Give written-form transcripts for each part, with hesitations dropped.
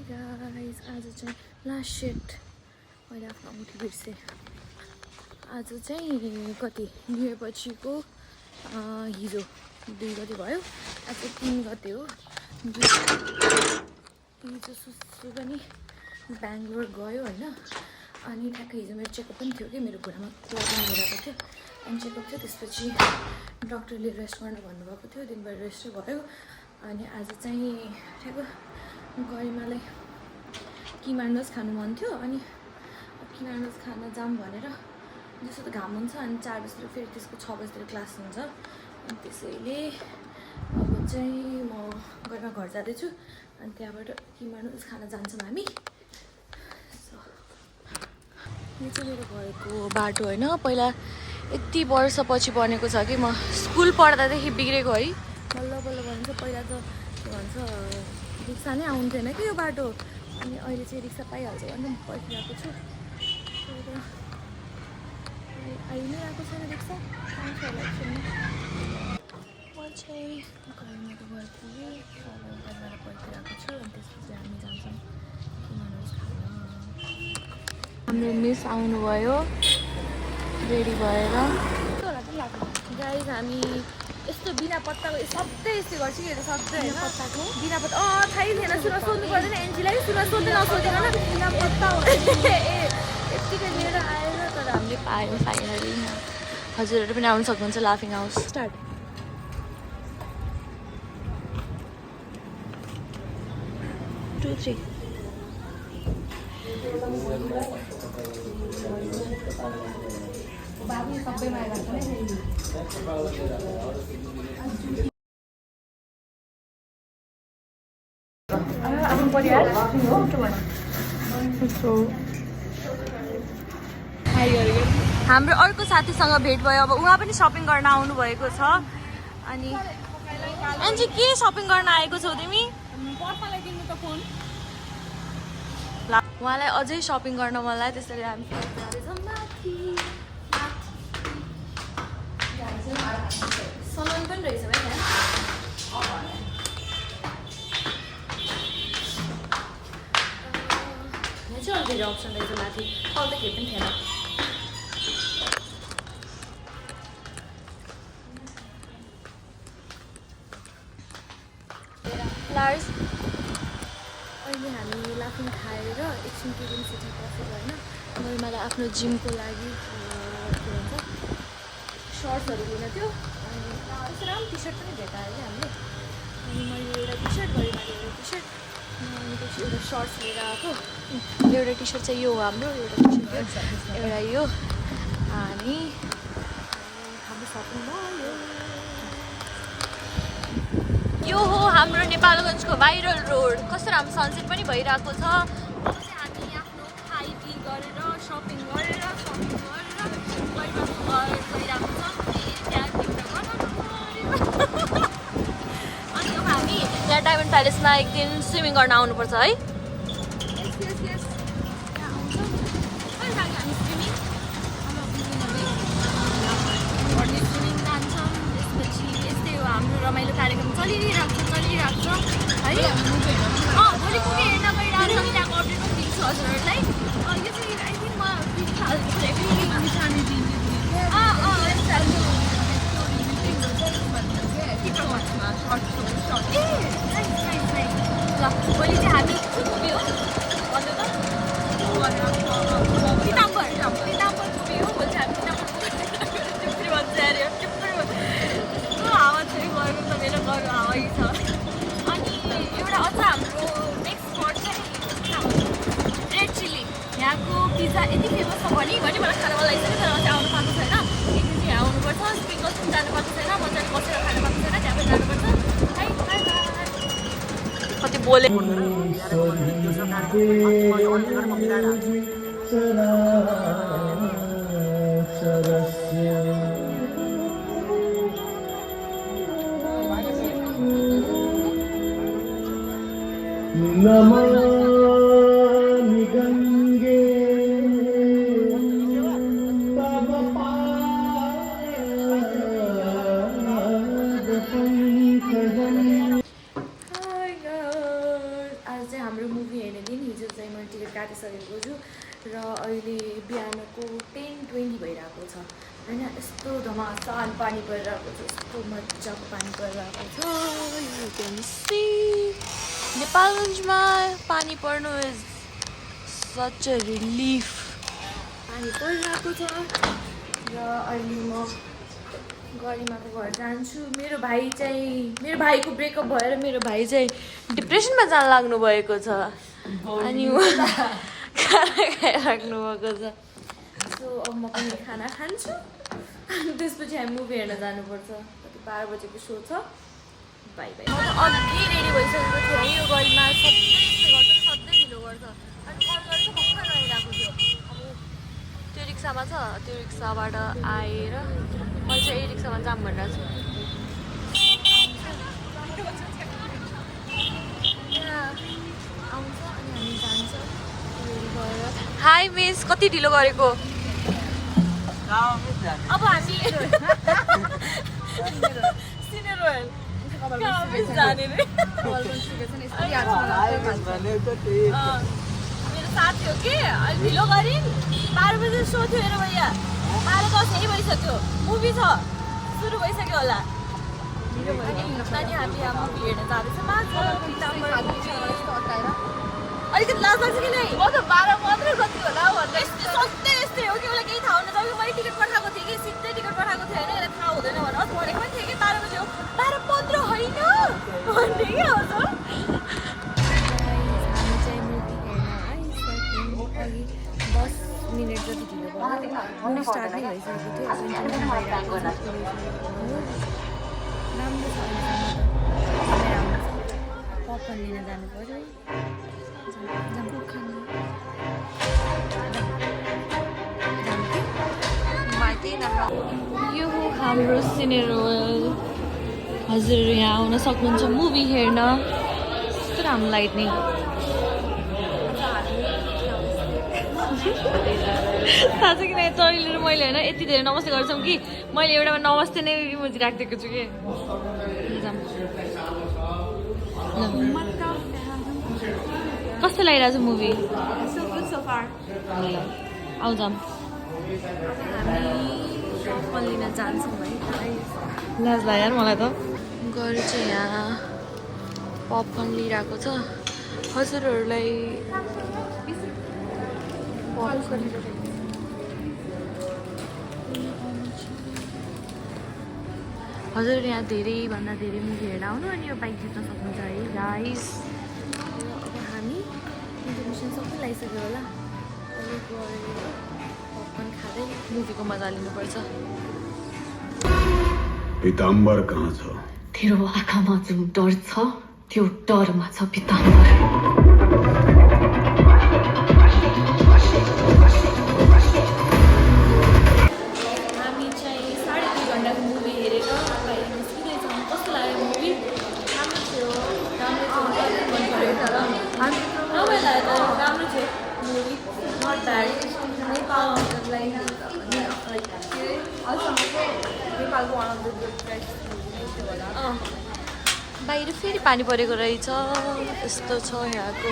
Guys आज चाहिँ last set मैले आफ्नो अंगुठी बिर्सेँ। आज चाहिँ कति न्यू इयर पछिको हिजो 2 गते भयो, आज 3 गते हो। हिजो सुसु पनि बेङ्गलोर गयो होइन। अनि ठ्याक्कै हिजो मेरो चेकअप पनि थियो कि मेरो घुँडामा प्रब्लम भइरहेको थियो अनि चेकअप थियो। त्यसपछि डक्टरले रेस्ट गर्न भन्नुभएको थियो, दिनभरि रेस्टै भयो। अनि आज चाहिँ ठ्याक्क गरिमालाई किमा नुडल्स खानु मन थियो अनि किमा नुडल्स खान जाऊँ भनेर। जस्तो त घाम हुन्छ अनि 4 बजीतिर फेरि त्यसको 6 बजीतिर क्लास हुन्छ। अनि त्यसैले अब चाहिँ म गरिमा घर जाँदैछु अनि त्यहाँबाट किमा नुडल्स खान जान्छौँ हामी। यो चाहिँ मेरो घरको बाटो होइन, पहिला यति वर्षपछि बनेको छ कि म स्कुल पढ्दादेखि बिग्रेको है। बल्ल बल्ल भन्छ, पहिला त के भन्छ रिक्सा नै आउँथेन कि यो बाटो, अनि अहिले चाहिँ रिक्सा पाइहाल्छ भने म पर्खिरहेको छु। आइ नै आएको छैन रिक्सा, आउँछ होला एकछिनमा। म चाहिँ घरमाको घर पुगेँ, घरमा पर्खिरहेको छु। अनि त्यसपछि हामी जान्छौँ किमा नुडल्स खान। हाम्रो मिस आउनुभयो रेडी भएर। गाइस हामी यस्तो बिना पत्ताको सधैँ यस्तै गर्छ कि, यो सधैँ होइन पत्ताको बिना पत्ता थाहै थिएन। सुरुमा सोध्नु पर्दैन एन्जीलाई, सुरुमा सोध्दै नसोधेर बिना पत्ता ए यत्तिकै लिएर आएर तर हामीले पायौँ फाइनली। हजुरहरू पनि आउनु सक्नुहुन्छ लाफिङ हाउस। स्टार्ट 2 3 बाबु सबैमा आइरहेको नै आफ्नो परिवार हो के भन्छ। हाम्रो अर्को साथीसँग भेट भयो, अब उहाँ पनि सपिङ गर्न आउनुभएको छ। अनि एन्जी के सपिङ गर्न आएको छौ तिमी? उहाँलाई अझै सपिङ गर्न मन लाग्यो, त्यसरी हामी सलन पनि रहेछ भाइ त्यहाँ। यहाँ चाहिँ अलिक धेरै अप्सन रहेछ माथि, अरू त केही पनि थिएन। लार्ज अहिले हामी लाफिङ खाएर एकछिन केटिङ सिटी बसेको होइन। मलाई आफ्नो जिमको लागि के भन्छ सर्ट्सहरू लिन थियो। अनि त्यसो राम्रो टी सर्ट पनि भेटायो कि हामीले। अनि मैले एउटा टी सर्ट, गरिमाले एउटा टी सर्ट, अनि पछि एउटा सर्ट्स लिएर आएको। एउटा टी सर्ट चाहिँ यो हो हाम्रो, एउटा टी सर्ट एउटा यो। अनि हाम्रो सपिङ भयो। यो हो हाम्रो नेपालगञ्जको भाइरल रोड। कस्तो राम्रो सनसेट पनि भइरहेको छ। अब चाहिँ हामी आफ्नो खाइपी गरेर सपिङ गरेर गइरहेको छ। अनि अब हामी यहाँ डायमन्ड प्यालेसमा एक दिन स्विमिङ गर्न आउनुपर्छ है। स्विमिङ जान्छौँ। त्यसपछि यस्तै हो हाम्रो रमाइलो कार्यक्रम चलिरहेको छ है। भोलि कुनै हेर्न गइरहेको छ, त्यहाँको अपडेट पनि दिन्छु हजुरहरूलाई। यो चाहिँ आई थिङ्क म ल भोलि चाहिँ हामी मुभी हो भन्नु त पिताम्बर मुभी हो। भोलि चाहिँ हामी टिप्री भन्छ अरे हावा चाहिँ गरौँ त मेरो गरौँ हावै छ। अनि एउटा अझ हाम्रो नेक्स्ट स्पट चाहिँ रेड चिल्ली। यहाँको पिज्जा यति फेमस छ भने मलाई खान मन लागिसक्यो, तर चाहिँ आउनु पाएको छैन। एक दिन चाहिँ आउनुपर्छ। स्प्रिङ्गल्स पनि जानु पाएको छैन, मजाले बसेर खानु पाएको छैन, त्यहाँ पनि जानुपर्छ। है कति बोले नमामि गंगे तव पाद पंकजम्। हाय गाइस, आज चाहिँ हाम्रो मुभी हेर्ने दिन हिजो चाहिँ मैले टिकट काटिसकेको छु र अहिले बिहानको 10:20 भइरहेको छ होइन। यस्तो धमासान पानी परिरहेको छ, यस्तो मजाको पानी परिरहेको छ। यु क्यान सी नेपालगञ्जमा पानी पर्नु इज सच अ रिलिफ। पानी परिरहेको छ र अहिले म गरिमाको घर जान्छु। मेरो भाइको ब्रेकअप भएर मेरो भाइ चाहिँ डिप्रेसनमा जान लाग्नु भएको छ अनि खाना खाइराख्नु भएको छ। सो अब म पनि खाना खान्छु अनि त्यसपछि हामी मुभी हेर्न जानुपर्छ। कति 12 बजेको शो छ। By by. म त अघि रेडी भइसकेको थिएँ। यो गरिमा सधैँ ढिलो गर्छ अनि कल गरेको भर्खर आइरहेको थियो। अब त्यो रिक्सामा छ, त्यो रिक्साबाट आएर मैले चाहिँ यही रिक्सामा जाम भनिरहेको छु। आउँछ अनि हामी जान्छ गएर। हाई मिस, कति ढिलो गरेको? अब हामी सिनियर रोयल जाने मेरो साथी हो कि अहिले ढिलो गरिन्। 12 बजे सो थियो हेर भैया, 12:10 यही भइसक्यो। मुभी छ, सुरु भइसक्यो होला। अनि हामी यहाँ मुभी हेर्न जाँदैछौँ। अलिकति लाज लाग्छ कि नै? म त 12:15 कति होला भन्दै सधैँ यस्तै हो कि उसलाई केही थाहा हुन जब मैले टिकट पठाएको थिएँ कि सिधै टिकट पठाएको थिएँ होइन, यसलाई थाहा हुँदैन भनेर अझ भनेको पनि थिएँ कि 12 बजे हो। 12:15 होइन भन्ने कि आउँछ। हामी चाहिँ मुभी हेर्न आइसक्यौँ। अघि 10 मिनट जति ढिलो भयो। मुभी स्टार्ट नै भइसकेको थियो। राम्रो छ, पपकर्न लिन जानु पर्यो। यो हो हाम्रो सिनियर रोयल। हजुरहरू यहाँ आउन सक्नुहुन्छ मुभी हेर्न। यस्तो राम्रो लाइटनिङ। थाहा छ कि नै चढिलेर मैले होइन यति धेरै नमस्ते गर्छौँ कि मैले एउटामा नमस्ते नै इमोजी राखिदिएको छु कि। कस्तो लागिरहेको छ मुभी? आउ जाम। पपकर्न लिन जान्छौँ है। लाज लाग्यो यार मलाई त। गएर चाहिँ यहाँ पपकर्न लिइरहेको छ। हजुरहरूलाई हजुरहरू यहाँ धेरैभन्दा धेरै मुभी हेर्न आउनु अनि यो बाइक जित्न सक्नुहुन्छ है गाइस। अब हामी इन्फर्मेसन सबै लगाइसक्यो होला। अहिले गएर पपकर्न खाँदै मुभीको मजा लिनुपर्छ। पीताम्बर कहाँ छ? तेरो आँखामा जुन डर छ त्यो डरमा छ पीताम्बर। हामी चाहिँ 2.5 घन्टाको मुभी हेरेर बाहिर निस्किँदैछौँ। कस्तो लाग्यो मुभी? राम्रो थियो, राम्रो मन पऱ्यो तर राम्रो लाग्यो तर राम्रो थियो मुभी। Not bad. नेपाललाई नेपालको one of the good best movie थियो होला। बाहिर फेरि पानी परेको रहेछ। यस्तो छ यहाँको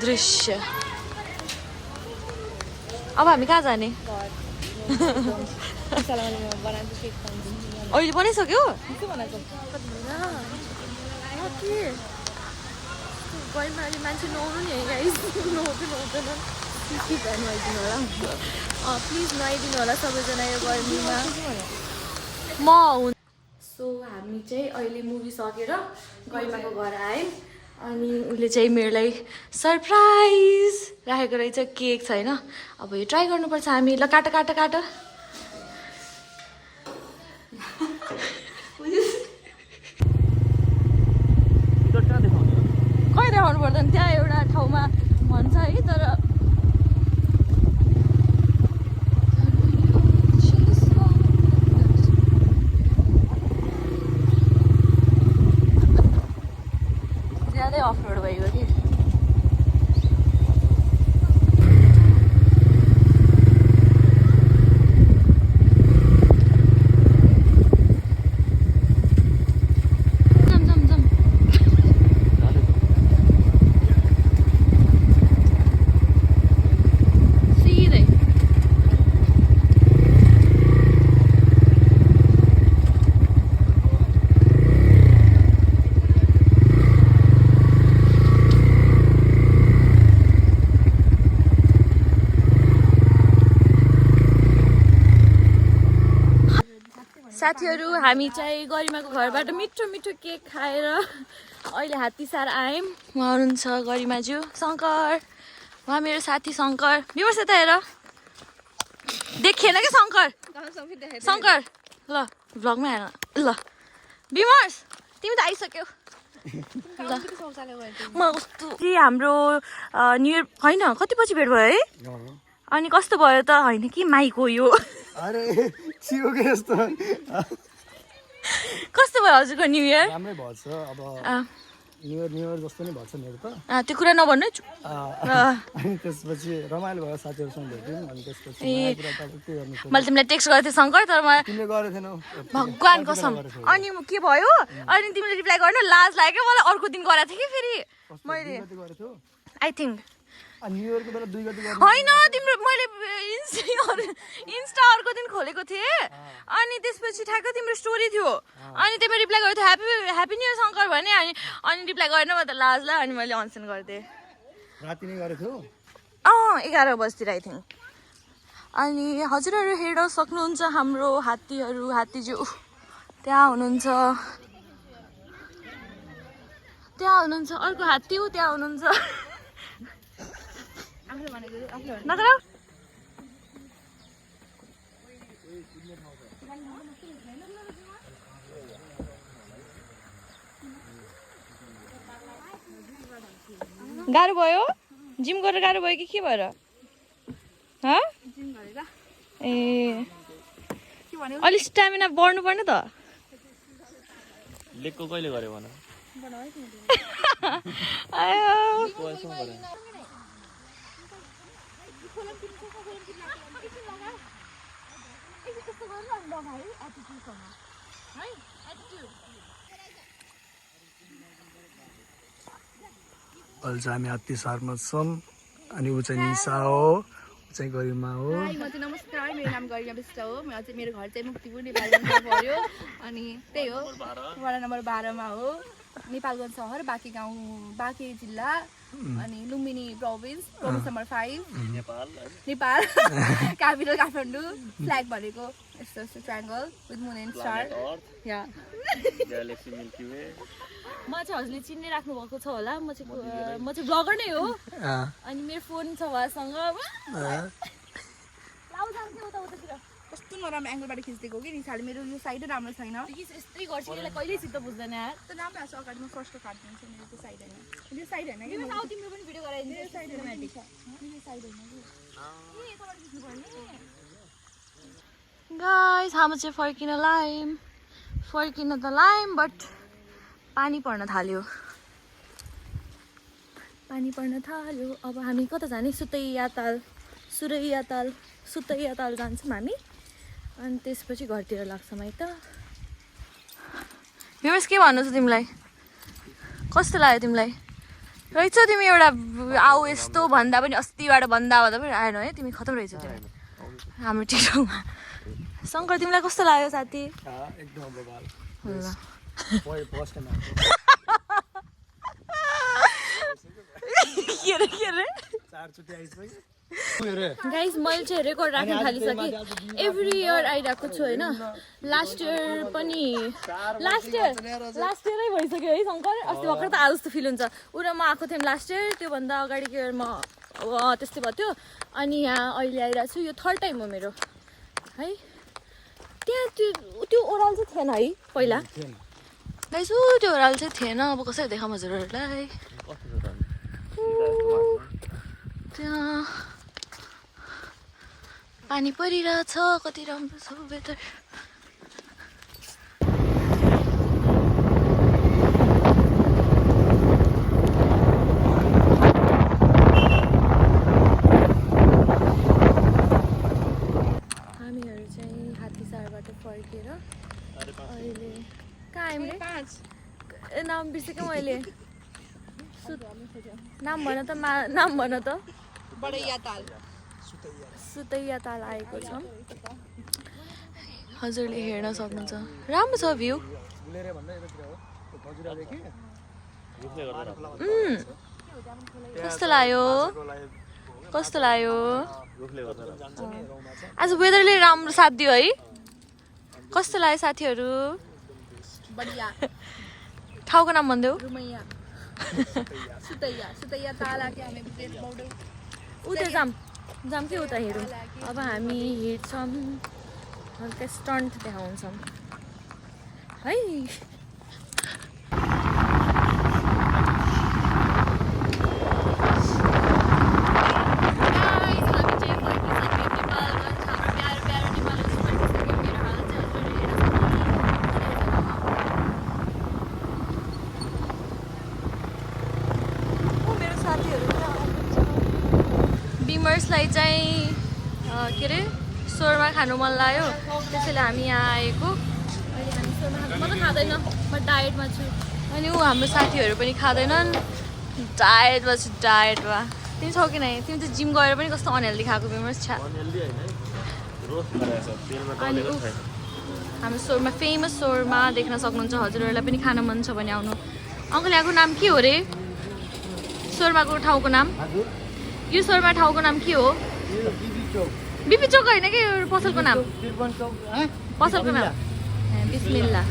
दृश्य। अब हामी कहाँ जाने? अहिले बनाइसक्यो? गइमा अहिले मान्छे नुहाउनु नि है गाइस। नुहाउँदैन प्लिज नुहाइदिनु होला। प्लिज नुहाइदिनु होला सबैजना यो गर्मीमा। म सो हामी चाहिँ अहिले मुभी सकेर गरिमाको घर आयौँ अनि उसले चाहिँ मेरो लागि सरप्राइज राखेको रहेछ। केक छ होइन, अब यो ट्राई गर्नुपर्छ हामी। ल काट काट काट। कहीँ देखाउनु पर्दैन, त्यहाँ एउटा ठाउँमा भन्छ है। तर ज्यादै अफ रोड भइगयो कि। साथीहरू हामी चाहिँ गरिमाको घरबाट मिठो मिठो केक खाएर अहिले हात्तीसार आयौँ। उहाँ हुनुहुन्छ गरिमाज्यू शङ्कर, उहाँ मेरो साथी शङ्कर। विमर्श यता हेर, देखिएन क्या शङ्कर। शङ्कर ल भ्लगमा हेर ल। विमर्श तिमी त आइसक्यौ ल। म कस्तो हाम्रो न्यु इयर होइन कति पछि भेट भयो है? अनि कस्तो भयो त? होइन कि माइक हो यो। अरे चियो के यस्तो कस्तो भयो हजुरको न्यु इयर? राम्रै भएछ। अब न्यु इयर जस्तो नै भएछ मेरो त। त्यो कुरा नभन्नु। अनि त्यसपछि रमाइलो भयो, साथीहरूसँग भेट्यौँ। अनि त्यसपछि नयाँ कुरा त अब के गर्नु छ। मैले तिमीलाई टेक्स्ट गरेको थिएँ शङ्कर, तर म तिमीले गरेको थिएनौ भगवान् कसम। अनि के भयो? अनि तिमीले रिप्लाई गर्न लाज लाग्यो मलाई। अर्को दिन गरेको थिएँ कि फेरि मैले गरेको आई थिङ्क न्यु इयरको बेला 2 गते गरेको होइन तिम्रो मैले इन्स्टा अर्को दिन खोलेको थिएँ। अनि त्यसपछि ठ्याक्क तिम्रो स्टोरी थियो। अनि त्यसमा रिप्लाई गरेको थियो ह्याप्पी न्यु इयर शङ्कर भने। अनि रिप्लाई गरेन म त लाज लाग्यो। अनि मैले अनसेन्ड गरिदिएँ। राति नै गरेको 11 बजीतिर आई थिङ्क। अनि हजुरहरू हेर्न सक्नुहुन्छ हाम्रो हात्तीहरू, हात्तीज्यू त्यहाँ हुनुहुन्छ, अर्को हात्ती हो त्यहाँ हुनुहुन्छ। नगर गाह्रो भयो? जिम गरेर गाह्रो भयो कि के भएर? ए अलि स्ट्यामिना बढ्नु पर्ने त। लेकको कहिले गर्यो भन? अहिले चाहिँ हामी हात्तीसारमा छौँ। अनि ऊ चाहिँ निशा हो, ऊ चाहिँ गरिमा हो। म चाहिँ नमस्कार, मेरो नाम गरिमा विष्ट हो। मेरो घर चाहिँ मुक्तिपुर नेपालगञ्जमा पर्यो। अनि त्यही हो, वडा नम्बर 12 मा हो, नेपालगञ्ज सहर, बाँके गाउँ, बाँके जिल्ला, अनि Lumbini province number 5 Nepal. Capital Kathmandu, flag भनेको यस्तो यस्तो triangle with moon and star. Yeah galaxy milky way. म चाहिँ हजुरले चिन्ने राख्नु भएको छ होला। म चाहिँ ब्लगर नै हो। अनि मेरो फोन छ उहाँसँग। कस्तो नराम्रो एङ्गलबाट खिचिदिएको कि निसाले। मेरो यो साइडै राम्रो छैन। यस्तै गर्छ यसलाई कहिल्यै चित्त बुझ्दैन यार। त राम्रो आएको छ अगाडि म फर्स्टको काटिदिन्छु। मेरो त्यो साइड होइन, यो साइड होइन कि तिम्रो पनि भिडियो गराइदिन्छ। मेरो साइड होइन कि गाइस हामी चाहिँ फर्किन त लायौँ बट पानी पर्न थाल्यो। अब हामी कता जाने? सुतैया ताल जान्छौँ हामी। अनि त्यसपछि घरतिर लाग्छौँ है त। विमर्श के भन्नु छ तिमीलाई? कस्तो लाग्यो तिमीलाई? रहेछ तिमी एउटा आऊ यस्तो भन्दा पनि अस्तिबाट भन्दा पनि आएन है। तिमी खतम रहेछ तिमी हाम्रो टिकटकमा। शङ्कर तिमीलाई कस्तो लाग्यो साथी? एकदम बबाल। ल फर्स्ट टाइम के रे 4 चोटि आइसक्यो। गाइस मैले चाहिँ रेकर्ड राख्न थालिसकेँ। एभ्री इयर आइरहेको छु होइन। लास्ट इयरै भइसक्यो है शङ्कर। अस्ति भर्खर त आज जस्तो फिल हुन्छ। ऊ र म आएको थियौँ लास्ट इयर, त्योभन्दा अगाडिको इयर म त्यस्तै भयो थियो। अनि यहाँ अहिले आइरहेको छु। यो 3rd टाइम हो मेरो है। त्यहाँ त्यो ओह्राल चाहिँ थिएन है पहिला गाइस। त्यो ओह्राल चाहिँ थिएन। अब कसरी देखाऊँ हजुरहरूलाई? त्यहाँ पानी परिरहेछ। कति राम्रो छ वेदर। हामीहरू चाहिँ हात्तीसारबाट फर्केर अहिले कहाँ आयौँ रे? नाम बिर्सेँ मैले। नाम भन त। सुतैया ताल आएको छौँ। हजुरले हेर्न सक्नुहुन्छ। राम्रो छ भ्यू। कस्तो लाग्यो? आज वेदरले राम्रो साथ दियो है। कस्तो लाग्यो साथीहरू बढिया ठाउँको नाम भन्देऊ रुमैया सुतैया ताला के हामी बेड बौडौ उता जाम कि उता हेरौँ अब हामी हेर्छौँ हल्का स्टन्ट देखाउँछौँ है बिमर्सलाई चाहिँ के अरे सोरमा खानु मन लाग्यो त्यसैले हामी यहाँ आएको अहिले हामी सोरमा खानु म त खाँदैन म डायटमा छु अनि ऊ हाम्रो साथीहरू पनि खाँदैनन् डायटमा छु डायटमा तिमी छौ कि नै तिमी त जिम गएर पनि कस्तो अनहेल्दी खाएको बिमर्स छ अनि ऊ हाम्रो सोरमा फेमस सोरमा देख्न सक्नुहुन्छ हजुरहरूलाई पनि खान मन छ भने आउनु अङ्कल यहाँको नाम के हो रे सोरमाको ठाउँको नाम यो सोरमा ठाउँको नाम के हो बिपी चोक होइन कि पसलको नाम पसलको नाम बिस्मिल्ला